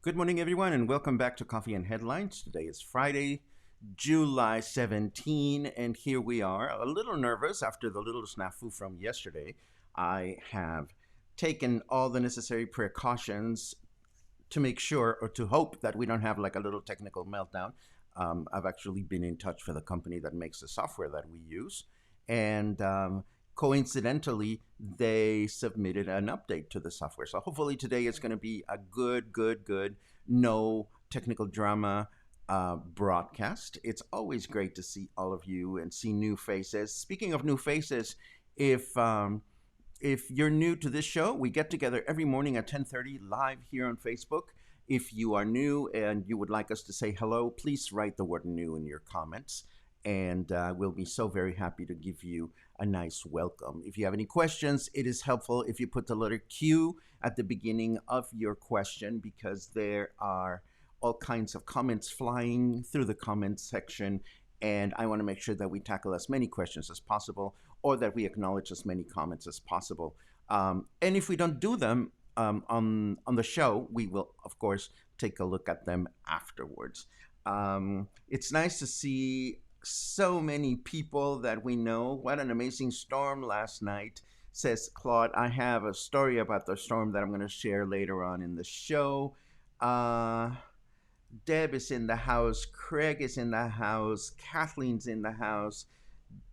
Good morning, everyone, and welcome back to Coffee and Headlines. Today is Friday, July 17, and here we are. A little nervous after the little snafu from yesterday. I have taken all the necessary precautions to make sure or to hope that we don't have like a little technical meltdown. I've actually been in touch with the company that makes the software that we use, and coincidentally, they submitted an update to the software. So hopefully today is going to be a good, no technical drama broadcast. It's always great to see all of you and see new faces. Speaking of new faces, if you're new to this show, we get together every morning at 10:30 live here on Facebook. If you are new and you would like us to say hello, please write the word new in your comments, and we'll be so very happy to give you a nice welcome. If you have any questions, it is helpful if you put the letter Q at the beginning of your question, because there are all kinds of comments flying through the comments section, and I want to make sure that we tackle as many questions as possible, or that we acknowledge as many comments as possible. And if we don't do them on the show, we will, of course, take a look at them afterwards. It's nice to see so many people that we know. What an amazing storm last night, says Claude. I have a story about the storm that I'm going to share later on in the show. Deb is in the house. Craig is in the house. Kathleen's in the house.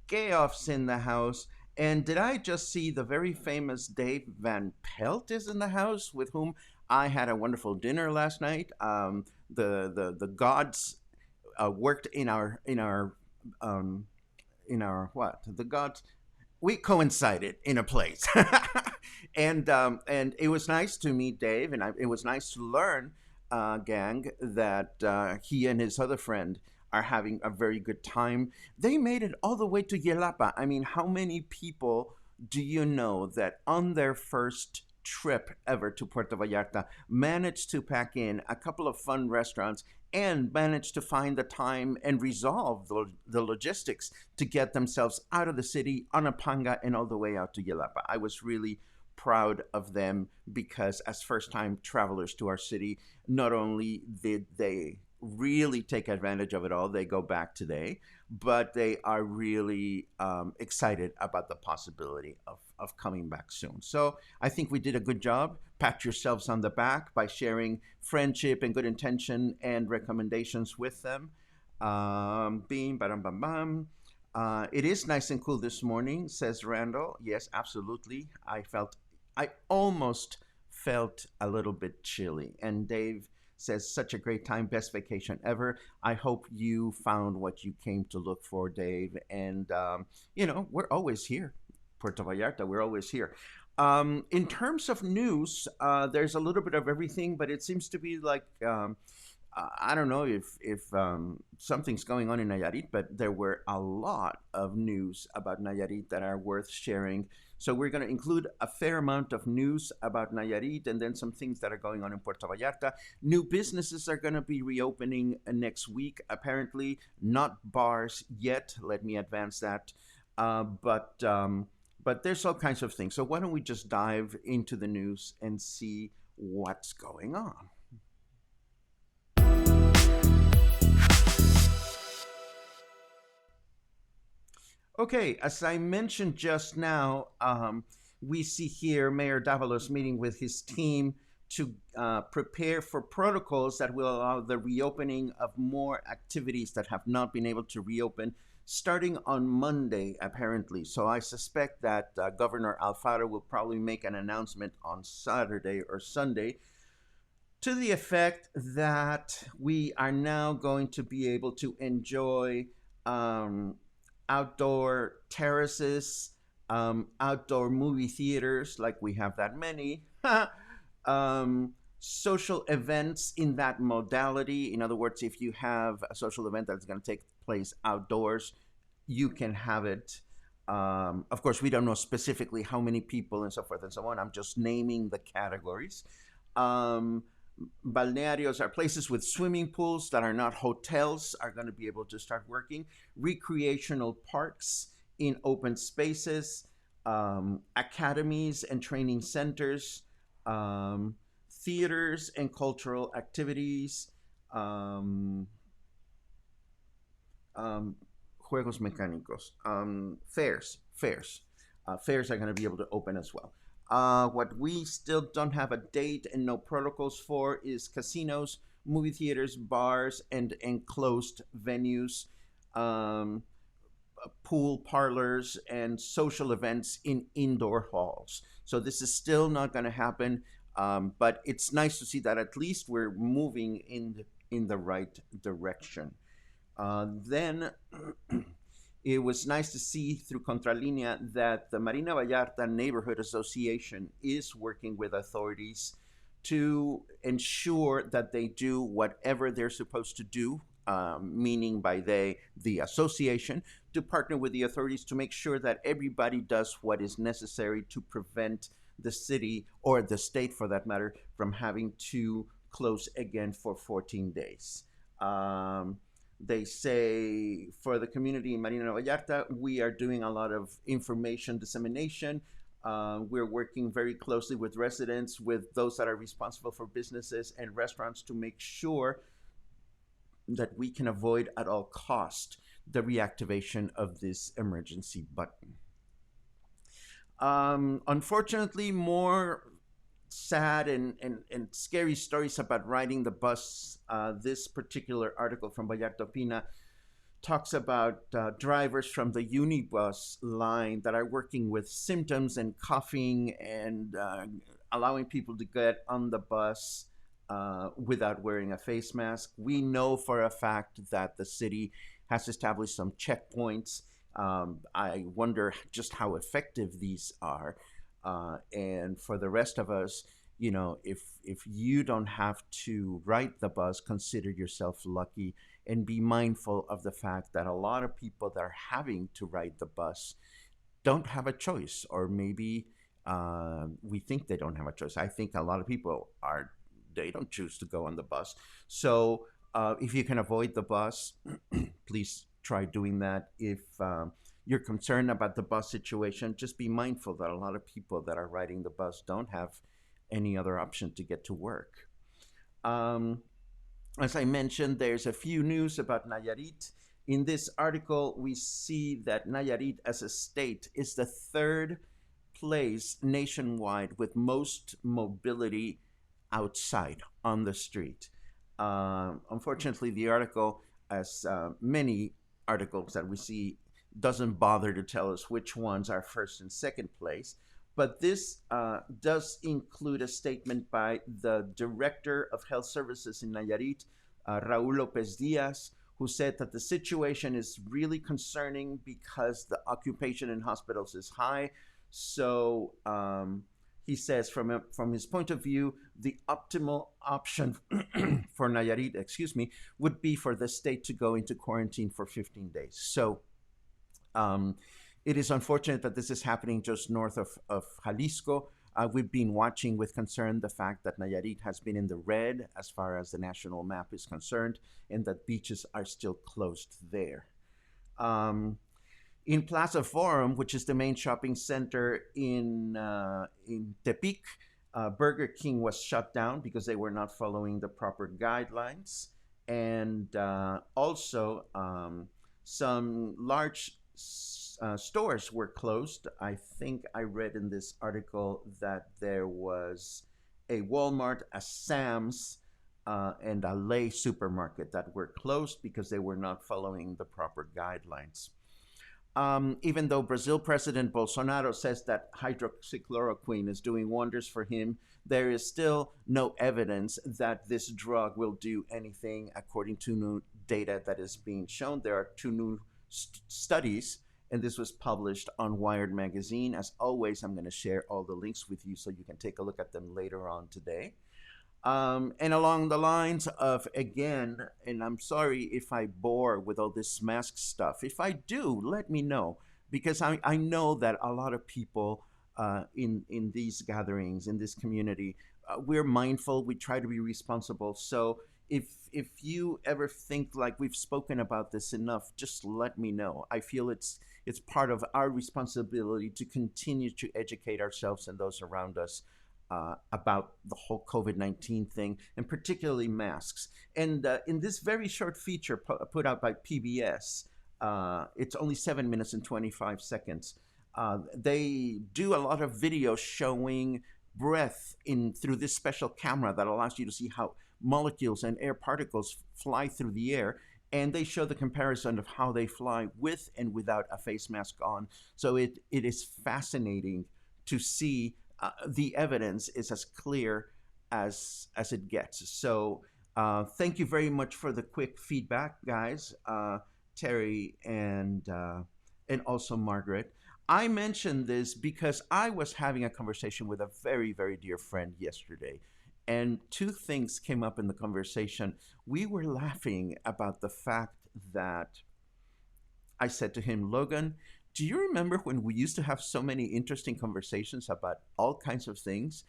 Geoff's in the house. And did I just see the very famous Dave Van Pelt is in the house, with whom I had a wonderful dinner last night. The gods worked in our what? The gods, we coincided in a place. And it was nice to meet Dave, and it was nice to learn, gang, that he and his other friend are having a very good time. They made it all the way to Yelapa. I mean, how many people do you know that on their first trip ever to Puerto Vallarta managed to pack in a couple of fun restaurants and managed to find the time and resolve the logistics to get themselves out of the city on a panga and all the way out to Yelapa? I was really proud of them, because as first-time travelers to our city, not only did they really take advantage of it all, they go back today, but they are really excited about the possibility of coming back soon. So I think we did a good job. Pat yourselves on the back by sharing friendship and good intention and recommendations with them. Beam, bam, bam, bam. It is nice and cool this morning, says Randall. Yes, absolutely. I almost felt a little bit chilly. And Dave says, such a great time, best vacation ever. I hope you found what you came to look for, Dave. And, we're always here. Puerto Vallarta, we're always here. In terms of news, there's a little bit of everything, but it seems to be like, I don't know if something's going on in Nayarit, but there were a lot of news about Nayarit that are worth sharing. So we're going to include a fair amount of news about Nayarit, and then some things that are going on in Puerto Vallarta. New businesses are going to be reopening next week, apparently. Not bars yet. Let me advance that. But there's all kinds of things. So why don't we just dive into the news and see what's going on? Okay, as I mentioned just now, we see here Mayor Davalos meeting with his team to prepare for protocols that will allow the reopening of more activities that have not been able to reopen starting on Monday, apparently. So I suspect that Governor Alfaro will probably make an announcement on Saturday or Sunday to the effect that we are now going to be able to enjoy outdoor terraces, outdoor movie theaters, like we have that many, social events in that modality. In other words, if you have a social event that's going to take place outdoors, you can have it. Of course, we don't know specifically how many people and so forth and so on. I'm just naming the categories. Balnearios are places with swimming pools that are not hotels, are going to be able to start working. Recreational parks in open spaces, academies and training centers, theaters and cultural activities, um, um, juegos mecánicos, fairs are going to be able to open as well. What we still don't have a date and no protocols for is casinos, movie theaters, bars, and enclosed venues, um, pool parlors, and social events in indoor halls. So this is still not going to happen, but it's nice to see that at least we're moving in the right direction. Then it was nice to see through Contralinea that the Marina Vallarta Neighborhood Association is working with authorities to ensure that they do whatever they're supposed to do, meaning by they, the association, to partner with the authorities to make sure that everybody does what is necessary to prevent the city, or the state for that matter, from having to close again for 14 days. They say for the community in Marina Vallarta, we are doing a lot of information dissemination. We're working very closely with residents, with those that are responsible for businesses and restaurants, to make sure that we can avoid at all cost the reactivation of this emergency button. Unfortunately, more sad and scary stories about riding the bus. This particular article from Vallarta Pina talks about drivers from the Unibus line that are working with symptoms and coughing, and allowing people to get on the bus without wearing a face mask. We know for a fact that the city has established some checkpoints. I wonder just how effective these are. And for the rest of us, you know, if you don't have to ride the bus, consider yourself lucky, and be mindful of the fact that a lot of people that are having to ride the bus don't have a choice, or maybe we think they don't have a choice. I think a lot of people they don't choose to go on the bus. So if you can avoid the bus, please try doing that. If you're concerned about the bus situation, just be mindful that a lot of people that are riding the bus don't have any other option to get to work. As I mentioned, there's a few news about Nayarit. In this article, we see that Nayarit as a state is the third place nationwide with most mobility outside on the street. Unfortunately, the article, as many articles that we see, doesn't bother to tell us which ones are first and second place. But this does include a statement by the Director of Health Services in Nayarit, Raul López Diaz, who said that the situation is really concerning because the occupation in hospitals is high. So he says, from his point of view, the optimal option for Nayarit, would be for the state to go into quarantine for 15 days. So it is unfortunate that this is happening just north of Jalisco. We've been watching with concern the fact that Nayarit has been in the red as far as the national map is concerned, and that beaches are still closed there. In Plaza Forum, which is the main shopping center in Tepic, Burger King was shut down because they were not following the proper guidelines. And also some large stores were closed. I think I read in this article that there was a Walmart, a Sam's, and a Lay supermarket that were closed because they were not following the proper guidelines. Even though Brazil President Bolsonaro says that hydroxychloroquine is doing wonders for him, there is still no evidence that this drug will do anything according to new data that is being shown. There are two new studies, and this was published on Wired magazine. As always, I'm going to share all the links with you so you can take a look at them later on today. And along the lines of, again, and I'm sorry if I bore with all this mask stuff. If I do, let me know, because I know that a lot of people in these gatherings, in this community, we're mindful, we try to be responsible. So if you ever think like we've spoken about this enough, just let me know. I feel it's part of our responsibility to continue to educate ourselves and those around us about the whole COVID-19 thing, and particularly masks. And in this very short feature put out by PBS, it's only 7 minutes and 25 seconds. They do a lot of video showing breath in through this special camera that allows you to see how molecules and air particles fly through the air, and they show the comparison of how they fly with and without a face mask on. So it is fascinating to see. The evidence is as clear as it gets. So thank you very much for the quick feedback, guys, Terry and also Margaret. I mentioned this because I was having a conversation with a very, very dear friend yesterday, and two things came up in the conversation. We were laughing about the fact that I said to him, Logan, do you remember when we used to have so many interesting conversations about all kinds of things?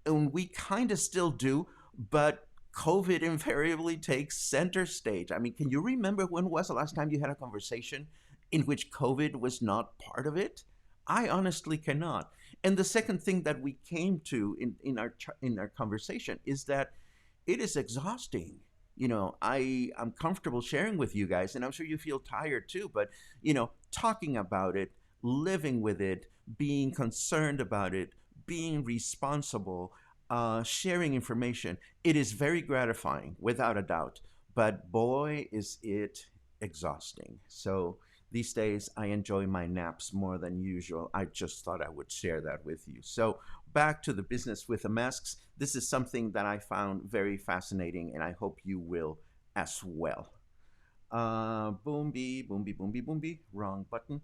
And we kind of still do, but COVID invariably takes center stage. I mean, can you remember when was the last time you had a conversation in which COVID was not part of it? I honestly cannot. And the second thing that we came to in our conversation is that it is exhausting. I'm comfortable sharing with you guys, and I'm sure you feel tired too, but talking about it, living with it, being concerned about it, being responsible, sharing information, it is very gratifying, without a doubt. But boy, is it exhausting. So these days, I enjoy my naps more than usual. I just thought I would share that with you. So back to the business with the masks. This is something that I found very fascinating, and I hope you will as well. Boomby, boomby, boomby, boomby. Wrong button.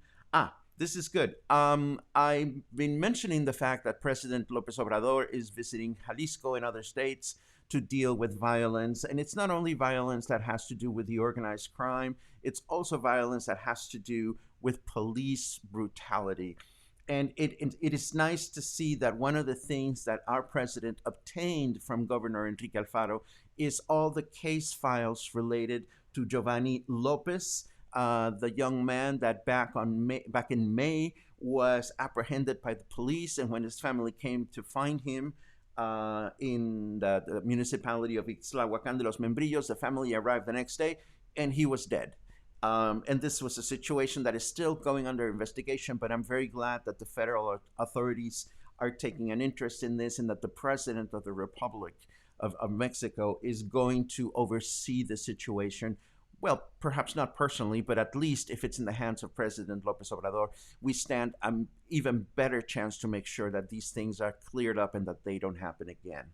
This is good. I've been mentioning the fact that President López Obrador is visiting Jalisco and other states to deal with violence. And it's not only violence that has to do with the organized crime, it's also violence that has to do with police brutality. And it is nice to see that one of the things that our president obtained from Governor Enrique Alfaro is all the case files related to Giovanni López, the young man that back in May was apprehended by the police, and when his family came to find him in the municipality of Ixtlahuacan de los Membrillos, the family arrived the next day, and he was dead. And this was a situation that is still going under investigation, but I'm very glad that the federal authorities are taking an interest in this, and that the president of the Republic of Mexico is going to oversee the situation. Well, perhaps not personally, but at least if it's in the hands of President López Obrador, we stand an even better chance to make sure that these things are cleared up and that they don't happen again.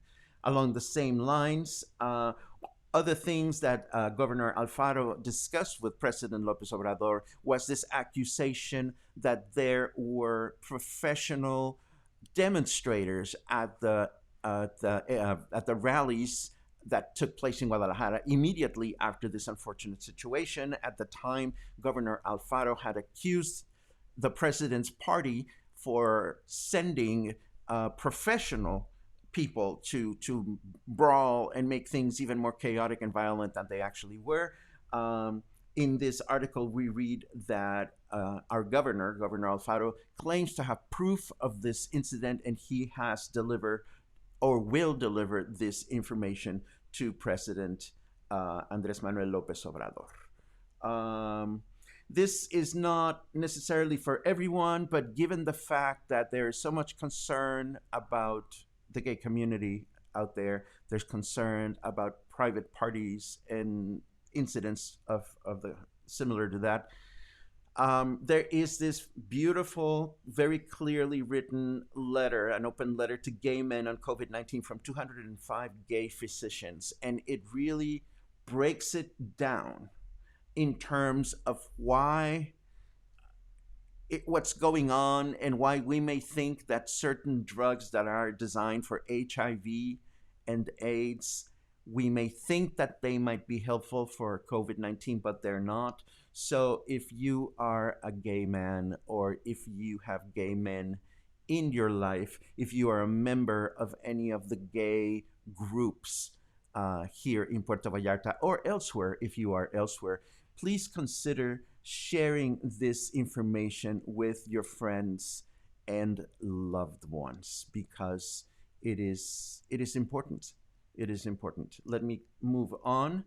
Along the same lines, other things that Governor Alfaro discussed with President López Obrador was this accusation that there were professional demonstrators at the rallies that took place in Guadalajara immediately after this unfortunate situation. At the time, Governor Alfaro had accused the president's party for sending professional people to brawl and make things even more chaotic and violent than they actually were. In this article, we read that our Governor Alfaro, claims to have proof of this incident, and he has delivered or will deliver this information to President Andrés Manuel López Obrador. This is not necessarily for everyone, but given the fact that there is so much concern about the gay community out there, there's concern about private parties and incidents of the similar to that. There is this beautiful, very clearly written letter, an open letter to gay men on COVID-19 from 205 gay physicians. And it really breaks it down in terms of what's going on and why we may think that certain drugs that are designed for HIV and AIDS, we may think that they might be helpful for COVID-19, but they're not. So if you are a gay man, or if you have gay men in your life, if you are a member of any of the gay groups here in Puerto Vallarta or elsewhere, if you are elsewhere, please consider sharing this information with your friends and loved ones, because it is important. It is important. Let me move on.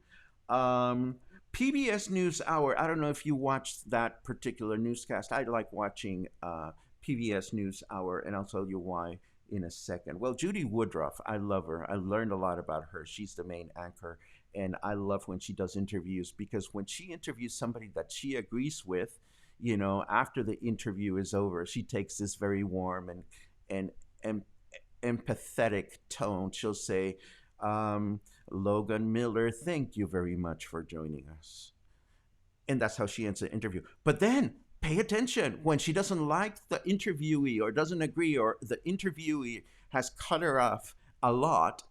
Um, PBS News Hour. I don't know if you watched that particular newscast. I like watching PBS News Hour, and I'll tell you why in a second. Well, Judy Woodruff, I love her. I learned a lot about her. She's the main anchor, and I love when she does interviews because when she interviews somebody that she agrees with, after the interview is over, she takes this very warm and and empathetic tone. She'll say, Logan Miller, thank you very much for joining us. And that's how she ends the interview. But then pay attention when she doesn't like the interviewee or doesn't agree, or the interviewee has cut her off a lot,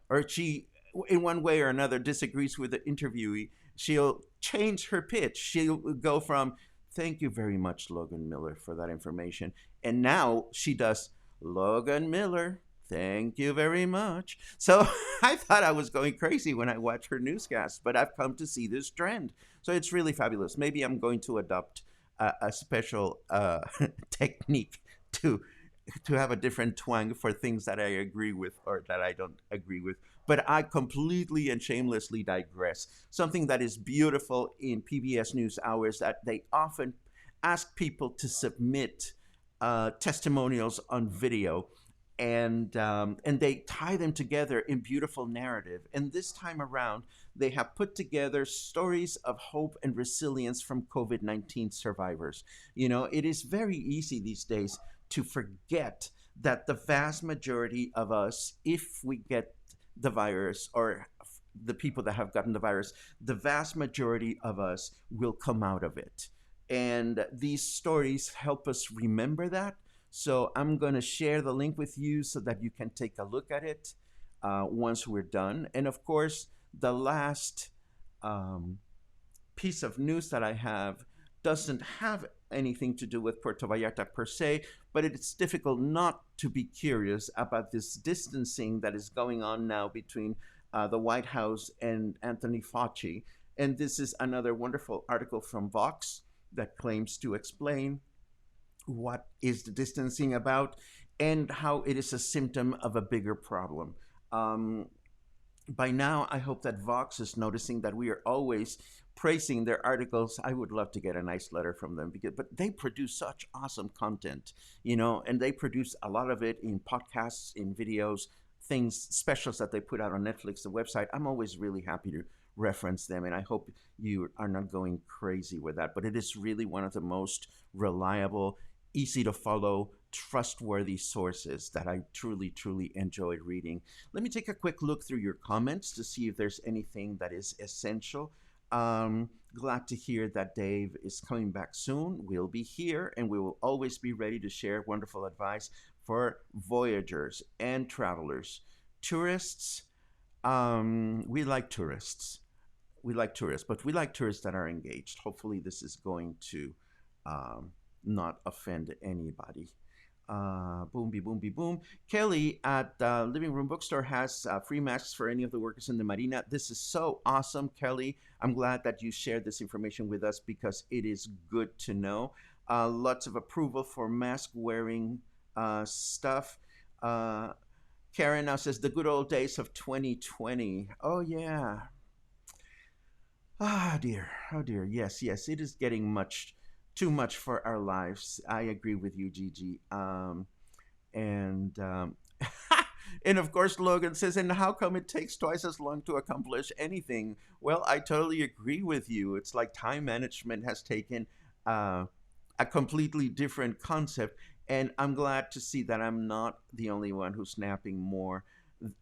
or she, in one way or another, disagrees with the interviewee. She'll change her pitch. She'll go from, thank you very much, Logan Miller, for that information. And now she does, Logan Miller, thank you very much. So I thought I was going crazy when I watched her newscast, but I've come to see this trend. So it's really fabulous. Maybe I'm going to adopt a special technique to have a different twang for things that I agree with or that I don't agree with. But I completely and shamelessly digress. Something that is beautiful in PBS News Hours that they often ask people to submit testimonials on video, and they tie them together in beautiful narrative. And this time around, they have put together stories of hope and resilience from COVID-19 survivors. It is very easy these days to forget that the vast majority of us, if we get the virus, or the people that have gotten the virus, the vast majority of us will come out of it. And these stories help us remember that. So I'm going to share the link with you so that you can take a look at it once we're done. And of course, the last piece of news that I have doesn't have anything to do with Puerto Vallarta per se, but it's difficult not to be curious about this distancing that is going on now between the White House and Anthony Fauci. And this is another wonderful article from Vox that claims to explain what is the distancing about and how it is a symptom of a bigger problem. By now, I hope that Vox is noticing that we are always praising their articles. I would love to get a nice letter from them, but they produce such awesome content, and they produce a lot of it in podcasts, in videos, things, specials that they put out on Netflix, the website. I'm always really happy to reference them, and I hope you are not going crazy with that. But it is really one of the most reliable, easy to follow, trustworthy sources that I truly, truly enjoyed reading. Let me take a quick look through your comments to see if there's anything that is essential. Glad to hear that Dave is coming back soon. We'll be here, and we will always be ready to share wonderful advice for voyagers and travelers. Tourists, we like tourists. We like tourists, but we like tourists that are engaged. Hopefully this is going to not offend anybody. Boom, be boom, be boom. Kelly at Living Room Bookstore has free masks for any of the workers in the Marina. This is so awesome, Kelly. I'm glad that you shared this information with us because it is good to know. Lots of approval for mask wearing stuff. Karen now says the good old days of 2020. Oh, yeah. Ah, dear. Oh, dear. Yes, yes. It is getting too much for our lives. I agree with you, Gigi. And and of course, Logan says, and how come it takes twice as long to accomplish anything? Well, I totally agree with you. It's like time management has taken a completely different concept. And I'm glad to see that I'm not the only one who's napping more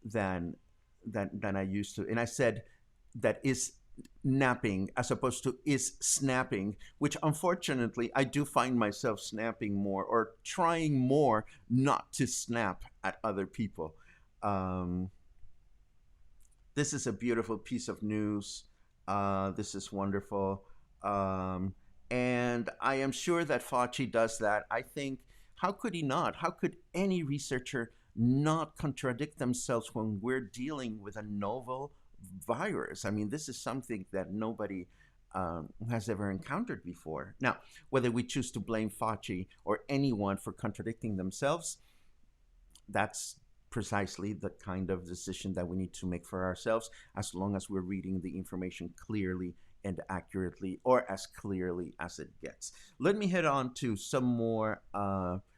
than I used to. And I said that is napping as opposed to is snapping, which unfortunately I do find myself snapping more or trying more not to snap at other people. This is a beautiful piece of news. This is wonderful. And I am sure that Fauci does that. I think, how could he not? How could any researcher not contradict themselves when we're dealing with a novel virus? I mean, this is something that nobody has ever encountered before. Now, whether we choose to blame Fauci or anyone for contradicting themselves, that's precisely the kind of decision that we need to make for ourselves, as long as we're reading the information clearly and accurately, or as clearly as it gets. Let me head on to some more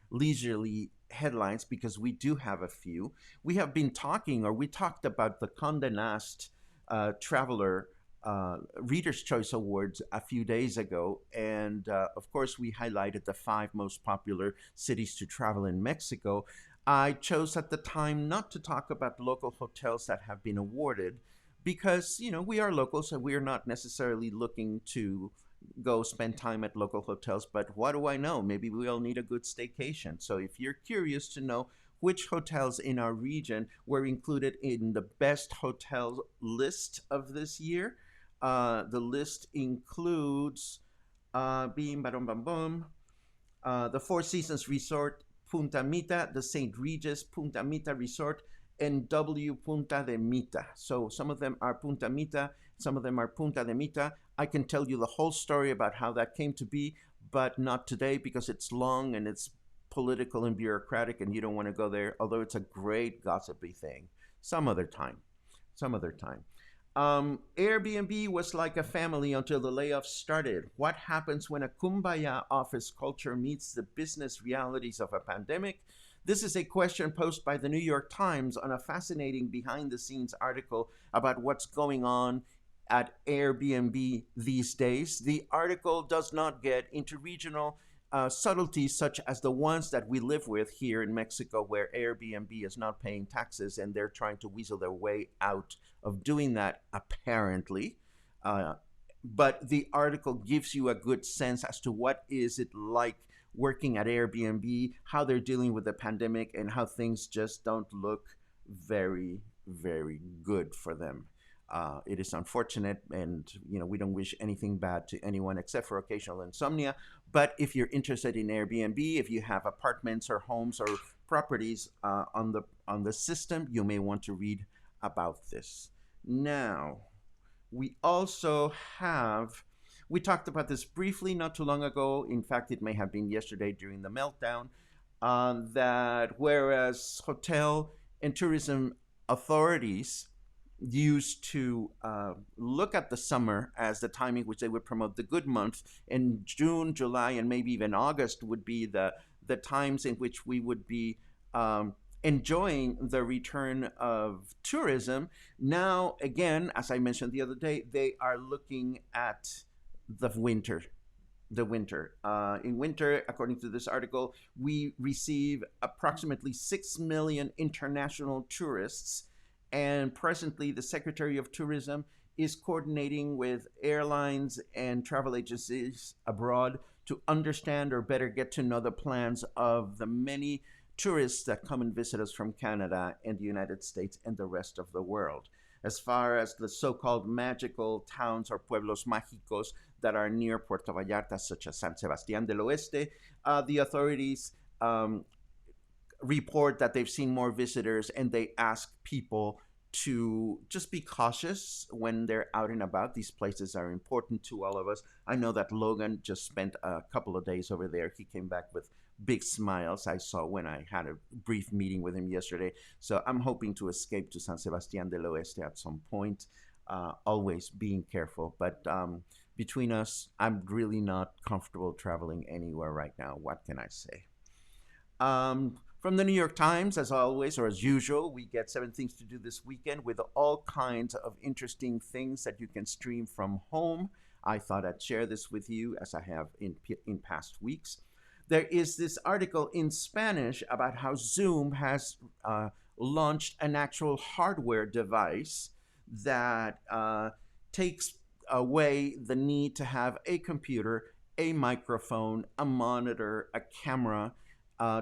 leisurely headlines, because we do have a few. We have been talking, or we talked about the Condé Nast Traveler Reader's Choice Awards a few days ago, and of course, we highlighted the 5 most popular cities to travel in Mexico. I chose at the time not to talk about local hotels that have been awarded, because we are locals, so we are not necessarily looking to go spend time at local hotels. But what do I know? Maybe we all need a good staycation. So if you're curious to know which hotels in our region were included in the best hotel list of this year, the list includes Beam Bam Bam Bum, the Four Seasons Resort Punta Mita, the St. Regis Punta Mita Resort, and W Punta de Mita. So some of them are Punta Mita, some of them are Punta de Mita. I can tell you the whole story about how that came to be, but not today, because it's long and it's political and bureaucratic, and you don't want to go there, although it's a great gossipy thing. Some other time. Some other time. Airbnb was like a family until the layoffs started. What happens when a kumbaya office culture meets the business realities of a pandemic? This is a question posed by the New York Times on a fascinating behind-the-scenes article about what's going on at Airbnb these days. The article does not get into regional subtleties such as the ones that we live with here in Mexico, where Airbnb is not paying taxes and they're trying to weasel their way out of doing that, apparently. But the article gives you a good sense as to what is it like working at Airbnb, how they're dealing with the pandemic, and how things just don't look very, very good for them. It is unfortunate, and we don't wish anything bad to anyone except for occasional insomnia. But if you're interested in Airbnb, if you have apartments or homes or properties on the system, you may want to read about this. Now, we also have, we talked about this briefly not too long ago. In fact, it may have been yesterday during the meltdown, that whereas hotel and tourism authorities used to look at the summer as the time in which they would promote the good month, and June, July, and maybe even August would be the times in which we would be enjoying the return of tourism. Now, again, as I mentioned the other day, they are looking at the winter. In winter, according to this article, we receive approximately 6 million international tourists. And presently, the Secretary of Tourism is coordinating with airlines and travel agencies abroad to understand or better get to know the plans of the many tourists that come and visit us from Canada and the United States and the rest of the world. As far as the so-called magical towns or pueblos mágicos that are near Puerto Vallarta, such as San Sebastián del Oeste, the authorities report that they've seen more visitors, and they ask people to just be cautious when they're out and about. These places are important to all of us. I know that Logan just spent a couple of days over there. He came back with big smiles, I saw when I had a brief meeting with him yesterday. So I'm hoping to escape to San Sebastián del Oeste at some point, always being careful. But between us, I'm really not comfortable traveling anywhere right now. What can I say? From the New York Times, as always, or as usual, we get 7 things to do this weekend with all kinds of interesting things that you can stream from home. I thought I'd share this with you, as I have in past weeks. There is this article in Spanish about how Zoom has launched an actual hardware device that takes away the need to have a computer, a microphone, a monitor, a camera,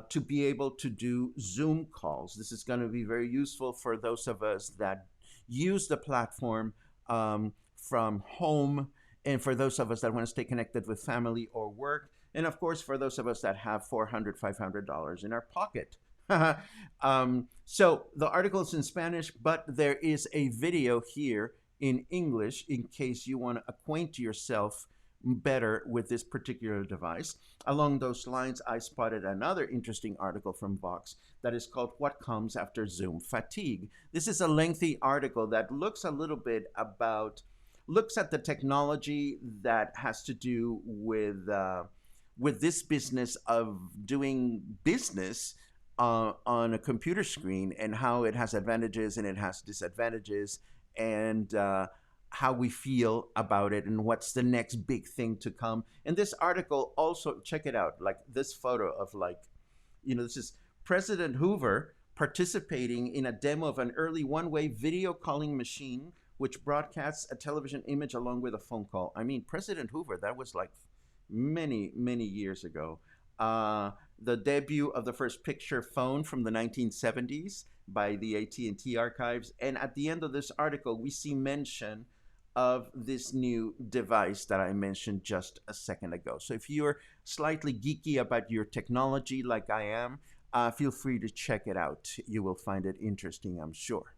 to be able to do Zoom calls. This is going to be very useful for those of us that use the platform from home, and for those of us that want to stay connected with family or work, and of course for those of us that have $400, $500 in our pocket. So the article is in Spanish, but there is a video here in English in case you want to acquaint yourself better with this particular device. Along those lines, I spotted another interesting article from Vox that is called What Comes After Zoom Fatigue. This is a lengthy article that looks a little bit about, looks at the technology that has to do with this business of doing business on a computer screen, and how it has advantages and it has disadvantages, and how we feel about it, and what's the next big thing to come. And this article also, check it out, like this photo of, like, this is President Hoover participating in a demo of an early one-way video calling machine which broadcasts a television image along with a phone call. I mean, President Hoover, that was like many, many years ago. The debut of the first picture phone from the 1970s by the AT&T archives. And at the end of this article, we see mention of this new device that I mentioned just a second ago. So if you're slightly geeky about your technology like I am, feel free to check it out. You will find it interesting, I'm sure.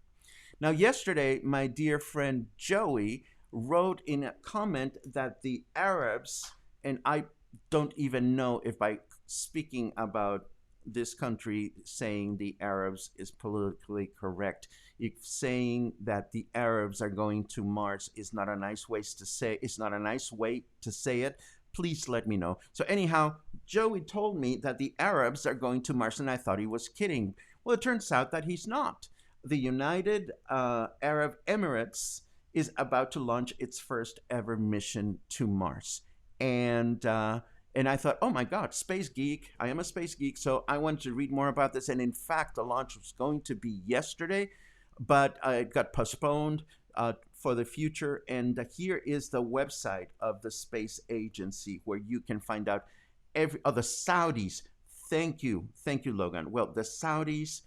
Now, yesterday, my dear friend Joey wrote in a comment that the Arabs, and I don't even know if by speaking about this country saying the Arabs is politically correct. If saying that the Arabs are going to Mars is not a nice way to say, it's not a nice way to say it, please let me know. So anyhow, Joey told me that the Arabs are going to Mars, and I thought he was kidding. Well, it turns out that he's not. The United Arab Emirates is about to launch its first ever mission to Mars. And I thought, oh my God, space geek. I am a space geek, so I wanted to read more about this. And in fact, the launch was going to be yesterday, but it got postponed for the future. And here is the website of the space agency where you can find out the Saudis. Thank you, Logan. Well, the Saudis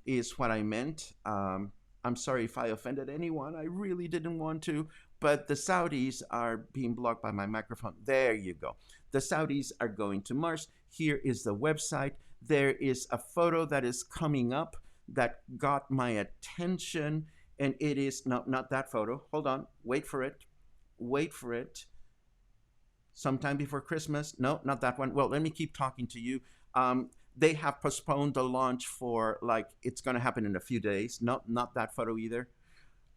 is what I meant. I'm sorry if I offended anyone. I really didn't want to. But the Saudis are being blocked by my microphone. There you go. The Saudis are going to Mars. Here is the website. There is a photo that is coming up that got my attention. And it is, no, not that photo. Hold on. Wait for it. Wait for it. Sometime before Christmas. No, not that one. Well, let me keep talking to you. They have postponed the launch for, like, it's going to happen in a few days. No, not that photo either.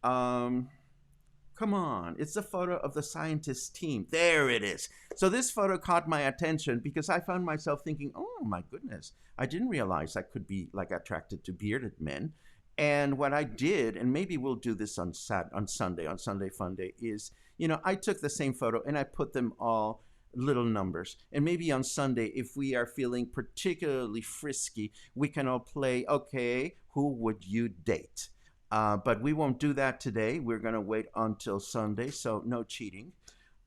Come on, it's a photo of the scientist team. There it is. So this photo caught my attention because I found myself thinking, oh my goodness, I didn't realize I could be like attracted to bearded men. And what I did, and maybe we'll do this on Sunday Fun Day, is, I took the same photo and I put them all little numbers. And maybe on Sunday, if we are feeling particularly frisky, we can all play, okay, who would you date? But we won't do that today. We're going to wait until Sunday, so no cheating.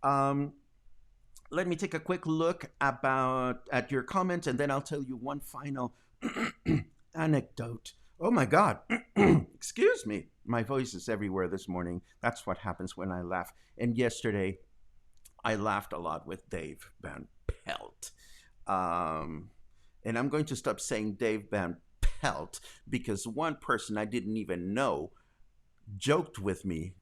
Let me take a quick look at your comments, and then I'll tell you one final anecdote. Oh my God. Excuse me. My voice is everywhere this morning. That's what happens when I laugh. And yesterday, I laughed a lot with Dave Van Pelt. And I'm going to stop saying Dave Van Pelt because one person I didn't even know joked with me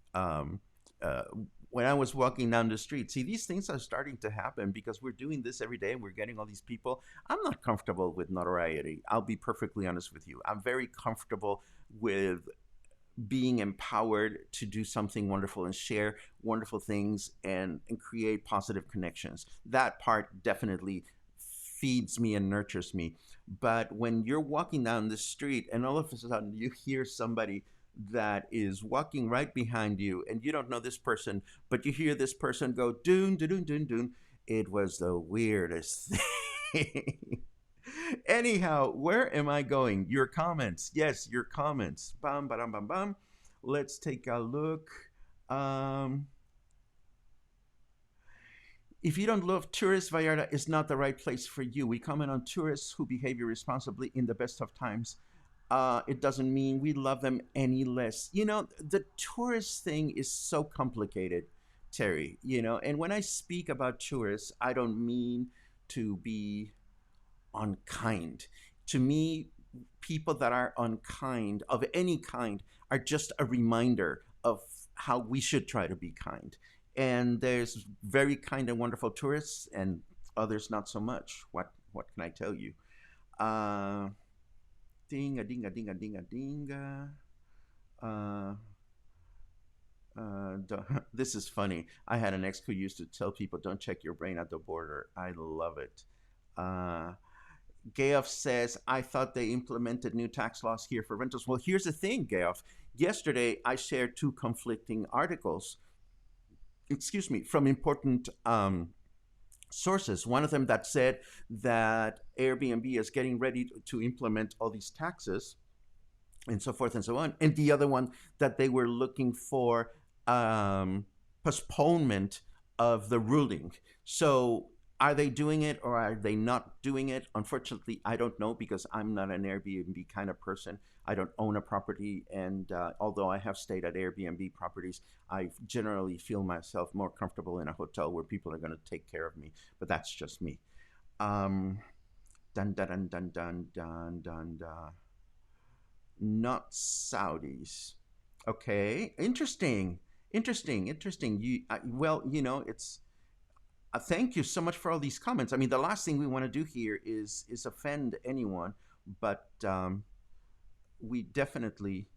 when I was walking down the street. See, these things are starting to happen because we're doing this every day and we're getting all these people. I'm not comfortable with notoriety. I'll be perfectly honest with you. I'm very comfortable with being empowered to do something wonderful and share wonderful things and create positive connections. That part definitely feeds me and nurtures me. But when you're walking down the street and all of a sudden you hear somebody that is walking right behind you and you don't know this person, but you hear this person go doon, doon, doon, doon, it was the weirdest thing. Anyhow, where am I going? Your comments. Yes, your comments. Bam, bam, bam, bam. Let's take a look. If you don't love tourists, Vallarta is not the right place for you. We comment on tourists who behave irresponsibly in the best of times. It doesn't mean we love them any less. The tourist thing is so complicated, Terry, and when I speak about tourists, I don't mean to be unkind. To me, people that are unkind of any kind are just a reminder of how we should try to be kind. and there's very kind and wonderful tourists, and others not so much. What can I tell you? Uh, Dinga dinga dinga dinga dinga. Uh, this is funny. I had an ex who used to tell people, "Don't check your brain at the border." I love it. Uh, Gayoff says, "I thought they implemented new tax laws here for rentals." Well, here's the thing, Gayoff. Yesterday, I shared two conflicting articles. Excuse me, from important sources. One of them that said that Airbnb is getting ready to implement all these taxes and so forth and so on, and the other one that they were looking for postponement of the ruling. So are they doing it or are they not doing it? Unfortunately, I don't know because I'm not an Airbnb kind of person. I don't own a property, and although I have stayed at Airbnb properties, I generally feel myself more comfortable in a hotel where people are going to take care of me. But that's just me. Um, dun dun dun dun dun dun dun. Dun. Not Saudis. Okay, interesting, interesting. Well, it's. Thank you so much for all these comments. I mean, the last thing we want to do here is offend anyone, but we definitely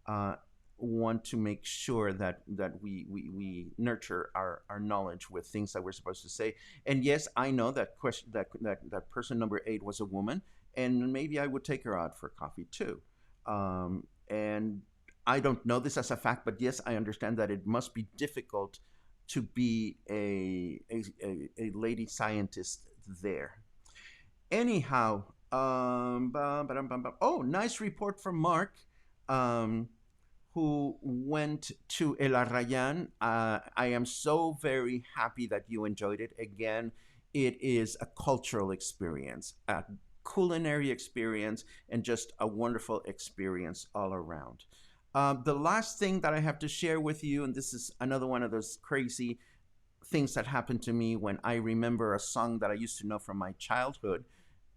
uh, want to make sure that we nurture our knowledge with things that we're supposed to say. And yes, I know that question that person number 8 was a woman, and maybe I would take her out for coffee too. And I don't know this as a fact, but yes, I understand that it must be difficult to be a lady scientist there. Anyhow, oh, nice report from Mark, um, who went to El Arrayan. I am so very happy that you enjoyed it. Again, it is a cultural experience, a culinary experience, and just a wonderful experience all around. The last thing that I have to share with you, and this is another one of those crazy things that happened to me when I remember a song that I used to know from my childhood,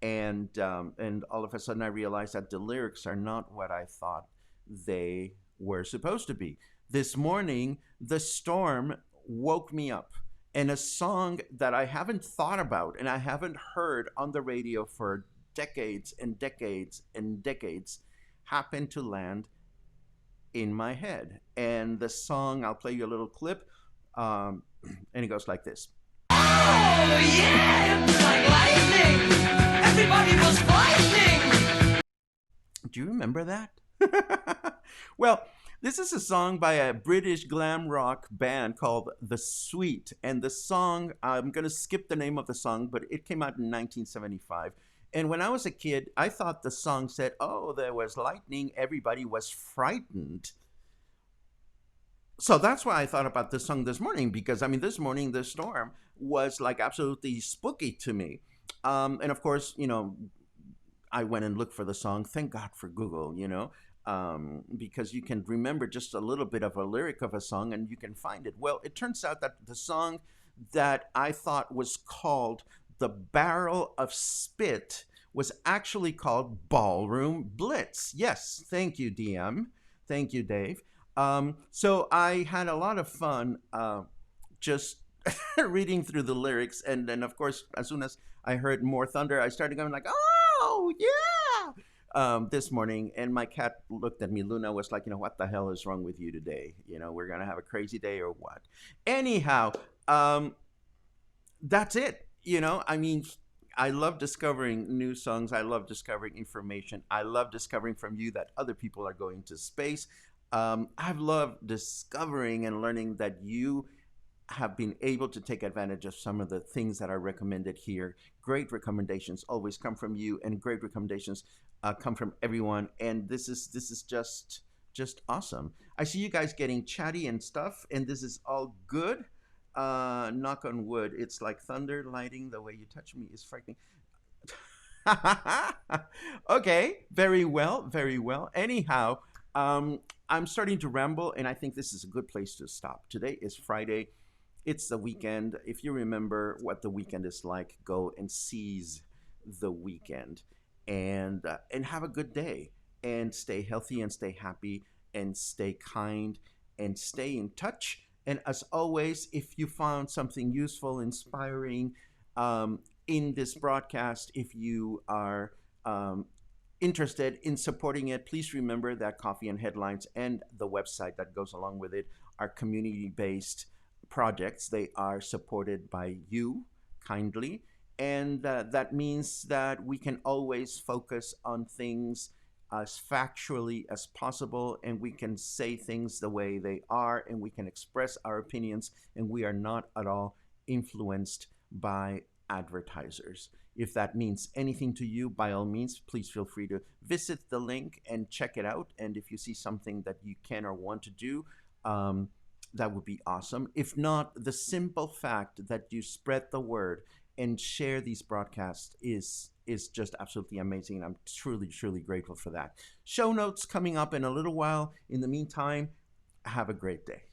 and all of a sudden I realized that the lyrics are not what I thought they were supposed to be. This morning, the storm woke me up, and a song that I haven't thought about and I haven't heard on the radio for decades and decades and decades happened to land in my head. And the song, I'll play you a little clip, and it goes like this. Oh, yeah, it's like lightning. Everybody was fighting. Do you remember that? Well, this is a song by a British glam rock band called The Sweet. And the song, I'm going to skip the name of the song, but it came out in 1975. And when I was a kid, I thought the song said, "Oh, there was lightning, everybody was frightened." So that's why I thought about this song this morning, because I mean, this morning, the storm was like absolutely spooky to me. And of course, I went and looked for the song. Thank God for Google, because you can remember just a little bit of a lyric of a song and you can find it. Well, it turns out that the song that I thought was called The Barrel of Spit was actually called Ballroom Blitz. Yes, thank you, DM. Thank you, Dave. So I had a lot of fun just reading through the lyrics, and then of course, as soon as I heard more thunder, I started going like, "Oh yeah!" This morning, and my cat looked at me. Luna was like, "What the hell is wrong with you today? We're gonna have a crazy day or what?" Anyhow, that's it. I mean, I love discovering new songs. I love discovering information. I love discovering from you that other people are going to space. I've loved discovering and learning that you have been able to take advantage of some of the things that are recommended here. Great recommendations always come from you, and great recommendations come from everyone. And this is just awesome. I see you guys getting chatty and stuff, and this is all good. Knock on wood. It's like thunder, lighting. The way you touch me is frightening. Okay, very well, very well. Anyhow, I'm starting to ramble, and I think this is a good place to stop. Today is Friday. It's the weekend. If you remember what the weekend is like, go and seize the weekend, and have a good day, and stay healthy, and stay happy, and stay kind, and stay in touch. And as always, if you found something useful, inspiring in this broadcast, if you are interested in supporting it, please remember that Coffee and Headlines and the website that goes along with it are community based projects. They are supported by you kindly. And that means that we can always focus on things as factually as possible, and we can say things the way they are, and we can express our opinions, and we are not at all influenced by advertisers. If that means anything to you, by all means, please feel free to visit the link and check it out. And if you see something that you can or want to do, that would be awesome. If not, the simple fact that you spread the word and share these broadcasts is just absolutely amazing. I'm truly, truly grateful for that. Show notes coming up in a little while. In the meantime, have a great day.